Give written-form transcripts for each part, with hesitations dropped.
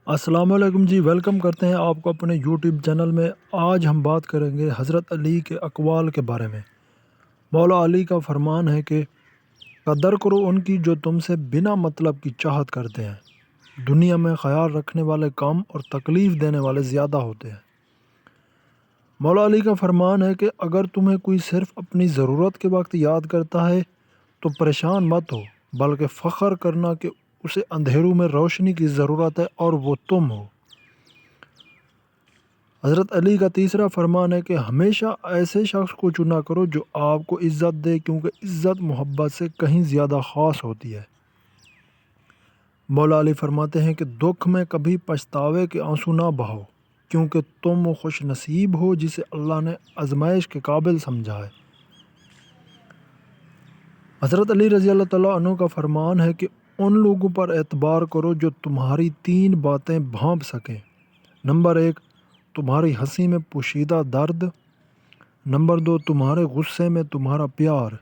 السلام علیکم جی، ویلکم کرتے ہیں آپ کو اپنے یوٹیوب چینل میں۔ آج ہم بات کریں گے حضرت علی کے اقوال کے بارے میں۔ مولا علی کا فرمان ہے کہ قدر کرو ان کی جو تم سے بنا مطلب کی چاہت کرتے ہیں۔ دنیا میں خیال رکھنے والے کم اور تکلیف دینے والے زیادہ ہوتے ہیں۔ مولا علی کا فرمان ہے کہ اگر تمہیں کوئی صرف اپنی ضرورت کے وقت یاد کرتا ہے تو پریشان مت ہو، بلکہ فخر کرنا کہ اسے اندھیروں میں روشنی کی ضرورت ہے اور وہ تم ہو۔ حضرت علی کا تیسرا فرمان ہے کہ ہمیشہ ایسے شخص کو چنا کرو جو آپ کو عزت دے، کیونکہ عزت محبت سے کہیں زیادہ خاص ہوتی ہے۔ مولا علی فرماتے ہیں کہ دکھ میں کبھی پچھتاوے کے آنسو نہ بہاؤ، کیونکہ تم وہ خوش نصیب ہو جسے اللہ نے آزمائش کے قابل سمجھا ہے۔ حضرت علی رضی اللہ تعالیٰ عنہ کا فرمان ہے کہ ان لوگوں پر اعتبار کرو جو تمہاری تین باتیں بھانپ سکیں۔ نمبر 1، تمہاری ہنسی میں پوشیدہ درد۔ نمبر 2، تمہارے غصے میں تمہارا پیار۔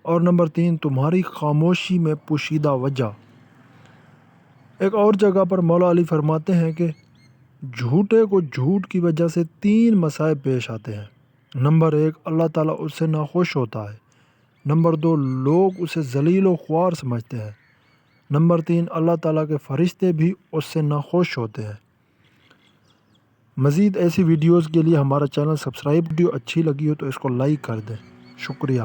اور نمبر 3، تمہاری خاموشی میں پوشیدہ وجہ۔ ایک اور جگہ پر مولا علی فرماتے ہیں کہ جھوٹے کو جھوٹ کی وجہ سے 3 مصائب پیش آتے ہیں۔ نمبر 1، اللہ تعالیٰ اس سے ناخوش ہوتا ہے۔ نمبر 2، لوگ اسے ذلیل و خوار سمجھتے ہیں۔ نمبر 3، اللہ تعالیٰ کے فرشتے بھی اس سے ناخوش ہوتے ہیں۔ مزید ایسی ویڈیوز کے لیے ہمارا چینل سبسکرائب۔ ویڈیو اچھی لگی ہو تو اس کو لائک کر دیں۔ شکریہ۔